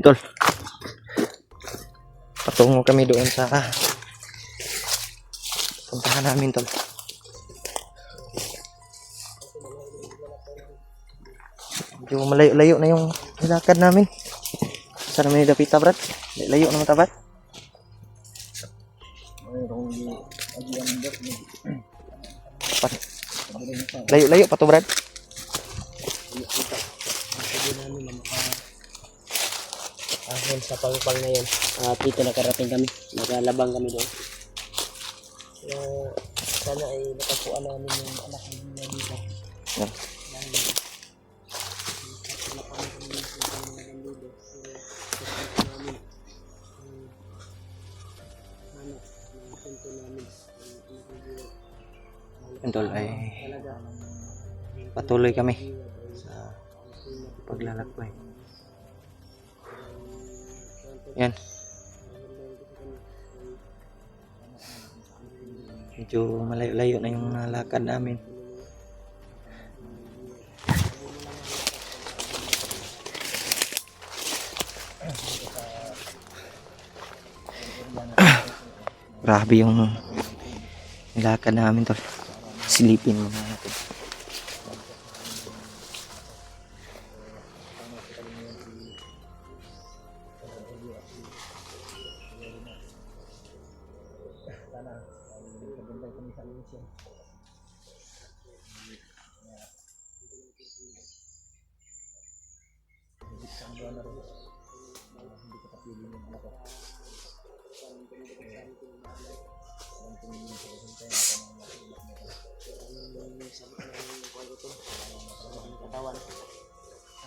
Tol, patungo kami doon sa puntahan namin, tol. Medyo malayo-layo na yung nilakad namin. Saan namin dapita, Brad? Layo naman tabat. Layo-layo pa to, Brad. Sa pangpang na yun, dito nakarating kami, nagalabang kami doon. Sana ay nakakuha namin yung anak niya dito. Yeah. Tol, ay patuloy kami sa paglalakbay. Yan. Medyo malayo-layo na yung nalakad namin. Grabe yung nilakad namin, tol. Silipin muna natin.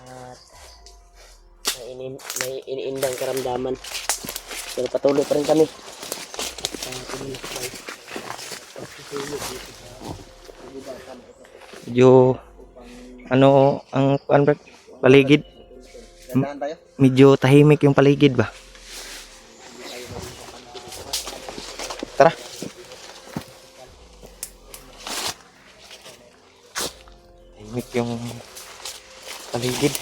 At may iniindang karamdaman, pero patuloy pa rin kami. Medyo ano ang paligid, medyo tahimik yung paligid ba. Tara. Tahimik yung paligid.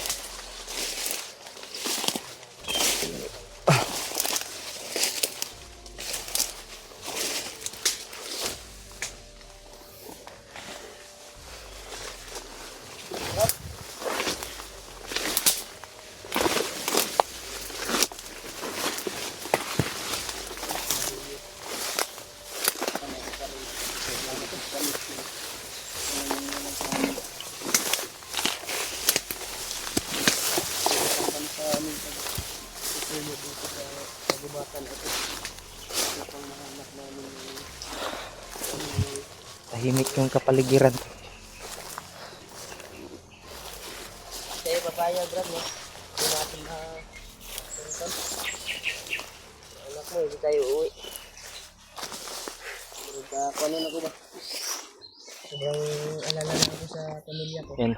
Tahimik yung kapaligiran. Kaya papaya, Brad, no? Hindi natin anak mo, hindi tayo uuwi. Nagkakaano na ko ba? Sobrang alala na ako sa pamilya ko. Yan.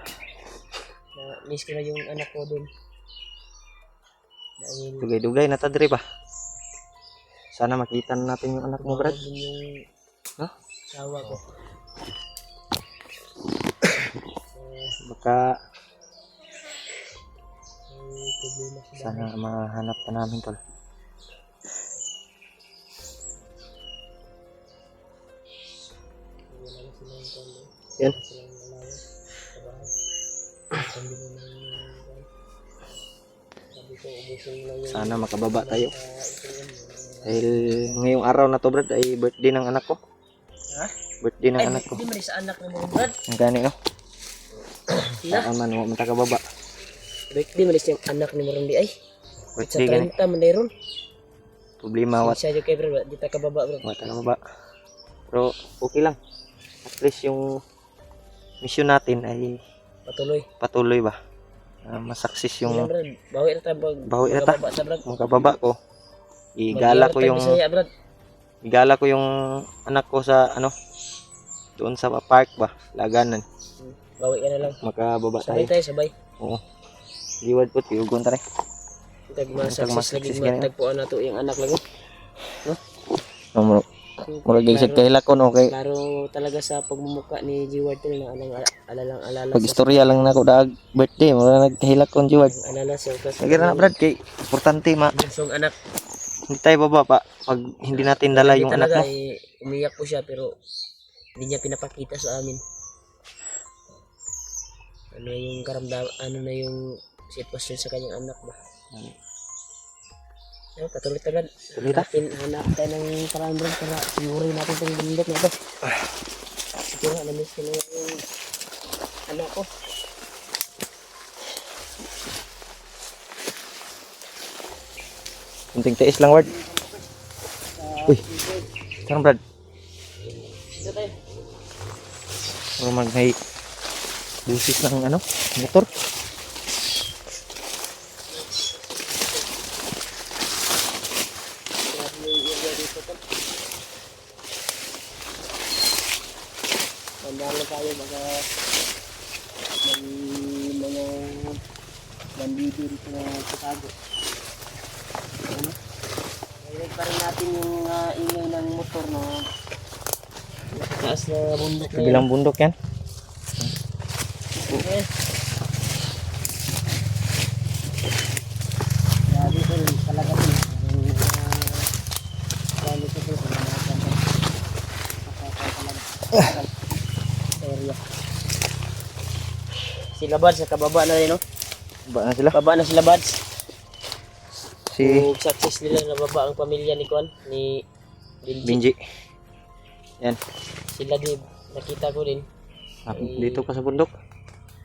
Miss ko na yung anak ko dun. Dahil Dugay-dugay na tadri ba? Sana makita natin yung anak mo, Brad. din yung asawa ko. Baka May problema sa sana mahanap pa namin, tol. Yan. Sana makababa tayo. Dahil ngayong araw na to, Brad, ay birthday ng anak ko. Ha? Birthday ng anak ko. Hindi man sa anak ni mo, Brad. Ang gani, no? Sila? Saan man, huwag matakababa. Birthday man sa anak ni mo rin di ay. Sa Birthday gani. 30 man dayron. Problema, wat. Siya yung kay Brad, di ta kababa, Brad. Matakababa. Pero, okay lang. least yung mission natin ay Patuloy. patuloy ba. Masaksis Yung yung Brad, bawi na tayo pag bawi na ta. magkababa sa Brad. Mga kababa ko. Igala ko yung Bisaya, Brad. igala ko yung anak ko sa ano doon sa park ba, laganan. Bawi ka na lang. Makababa Sabay tayo. tayo, sabay. Oo. Liwad po tiugon ta rin. Tag Tag masaksis lagi masaksis ganyan. matagpuan nato yung anak lagi. Mura gisag kay lakon okay. Klaro talaga sa pagmumuka ni G-Ward to na alalang alala Pag istorya lang nako daag birthday, mura nagkahilak kon jiwad. alala sa kas. Sige na Brad kay importante Bunsong anak. hindi tayo baba pa pag hindi natin dala yung anak talaga, mo. Umiyak po siya pero hindi niya pinapakita sa amin. Ano yung karamdaman, ano na yung sitwasyon sa kanyang anak ba? Ayun, patuloy tagal. Tuloy ta. Hanap tayo ng parang doon para siguro natin itong bundok na ito. Siguro, namiss ko na yung anak ko. Kunting tiis lang word. Uy. Saan Brad? Ito tayo. O may busis ng ano, motor. Mandala tayo baka may mga bandido dito na Chicago. Ano? Narinig pa rin natin yung ingay ng motor na taas na bundok na Bilang bundok yan. Okay. Grabe po rin talaga po. Ang quality po sa mga area. Sila Bads, sa kababa na rin, no? Ba na sila? Baba na sila Bads. Si Kung success nila na baba ang pamilya ni Kwan, ni Benji. Benji. Yan. Sila din, nakita ko din. Dito pa sa bundok.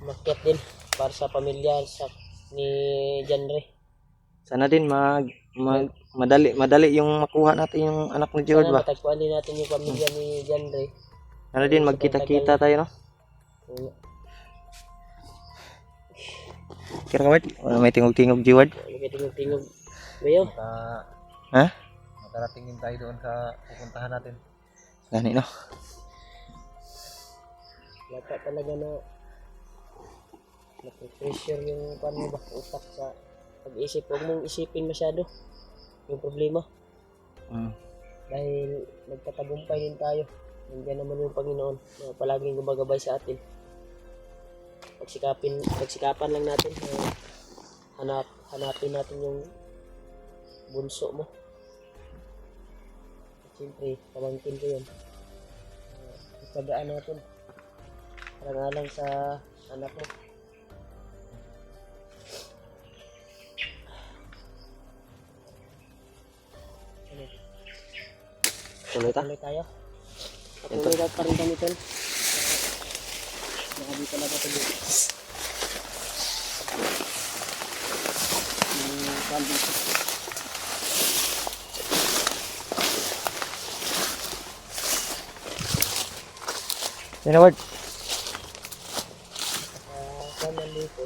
Makyat din para sa pamilya ni Janre. Sana din madali yung makuha natin yung anak ni Gerald Sana ba. matagpuan din natin yung pamilya ni Janre. Sana din magkita-kita tayo no. Kira ka Ward? Wala may tingog-tingog Gerald. Tingog-tingog. Bayo. Ha? Makaratingin tayo doon sa pupuntahan natin. Gani no. Lata talaga na pressure yung paano ba utak sa pag-isip. Huwag mong isipin masyado yung problema. Dahil nagtatagumpay din tayo. Nandiyan naman yung Panginoon na palaging gumagabay sa atin. Pagsikapan lang natin na hanapin natin yung bunso mo. Siyempre, pamangkin ko yun. Itagaan natin. Parangalang sa anak mo. Tuloy ta. Tuloy tayo. Patuloy daw pa rin kami tol. Grabe talaga ito dito. Yan na Ward. Saan nandito?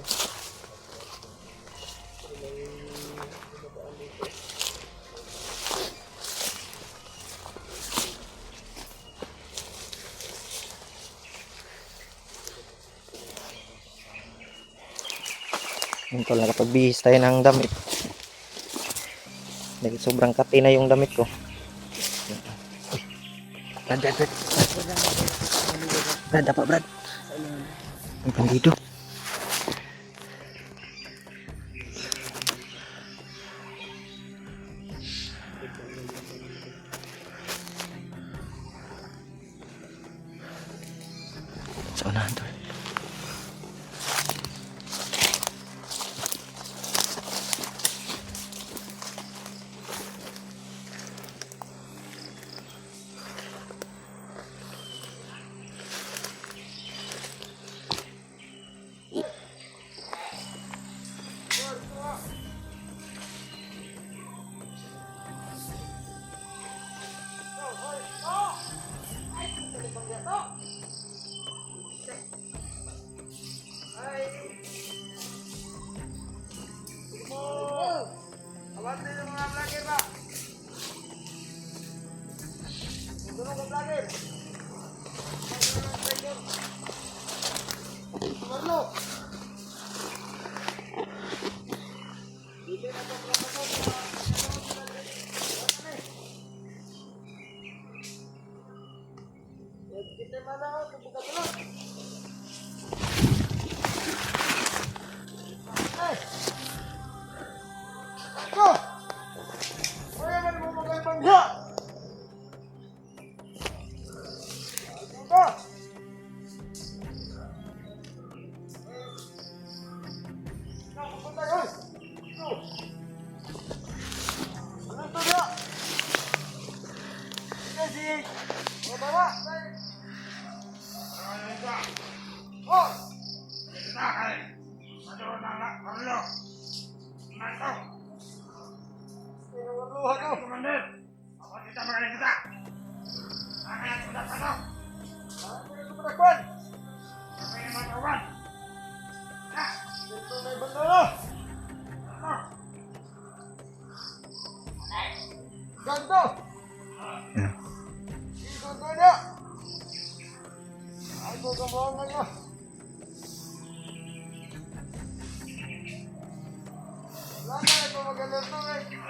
Yung tol, nakapagbihis tayo ng damit. Dahil sobrang kati na yung damit ko. Brad. Brad, apa Brad? May bandido. Sa unahan tol.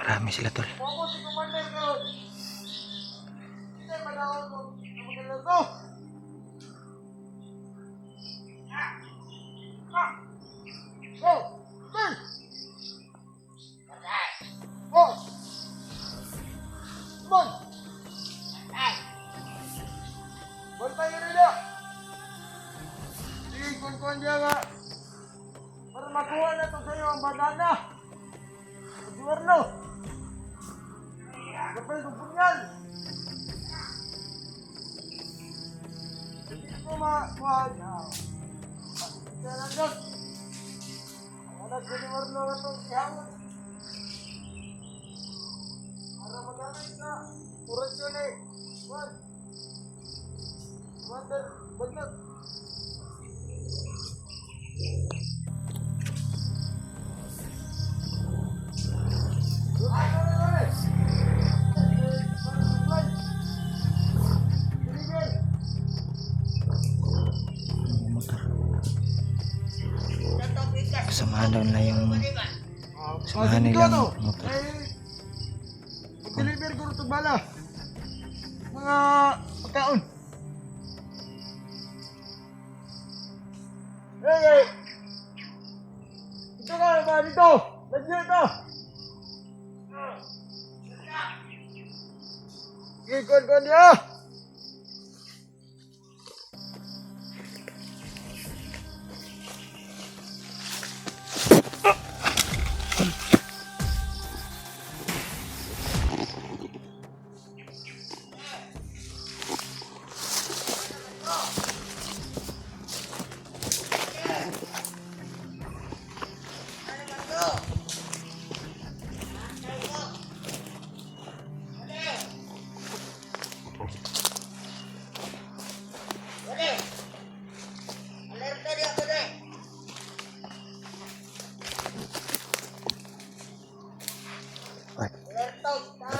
Marami sila tol. Para makuha na ito sa'yo ang banana. Magwarno. Kapal ng bunyan. Hindi ko makuha na. Kaya lang doon. Ang anak ko ni Warno na ito. Para magamit na. Kurasyon eh. Water. Bagnat. Motor. Samahan daw na yung samahan nilang motor. Deliver ko ito bala. Mga pagkaon. Hey! Ito ka ba dito? Lagyan ito! Ikon-kon niya!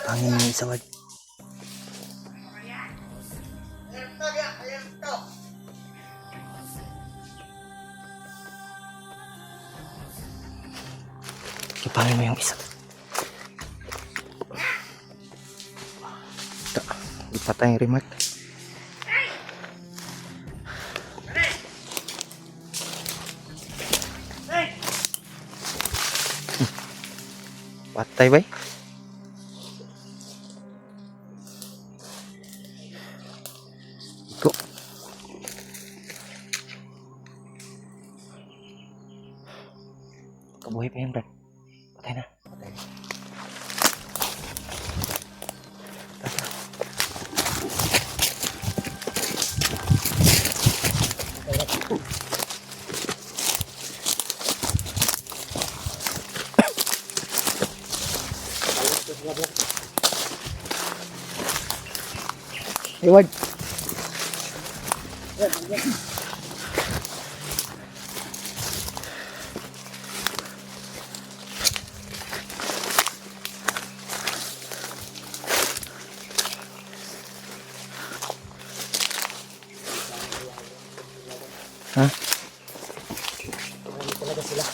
Pangin mo isa wad. Ipangin mo yung isa. Ito, ipatay yung remote. Patay ba? Iko. Kabuhay pa yan, Brad. Patay na. Patay na. Iwad. Ha? Marami talaga sila.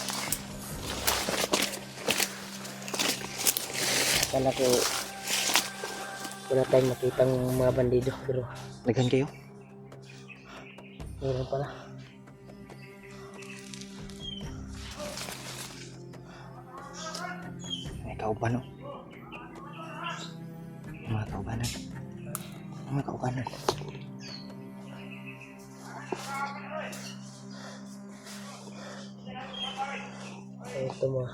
Akala ko wala tayong makitang mga bandido pero Naghan kayo? Meron pala. May kauban o. Mga kaubanan. Mga kaubanan. Ito mo.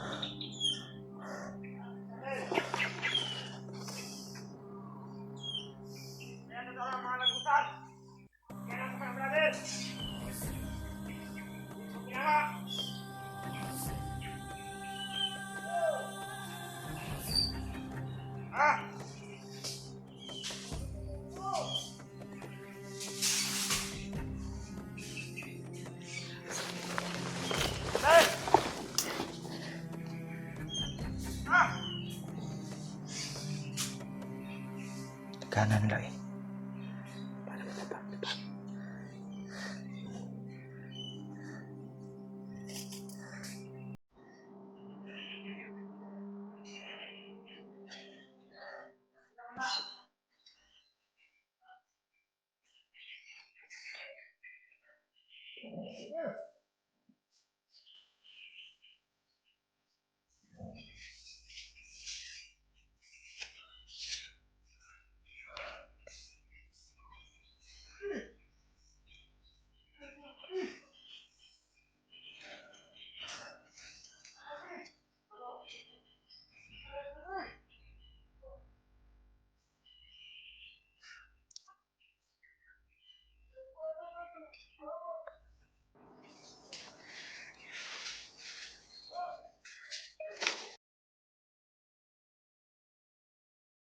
Kanan lang eh.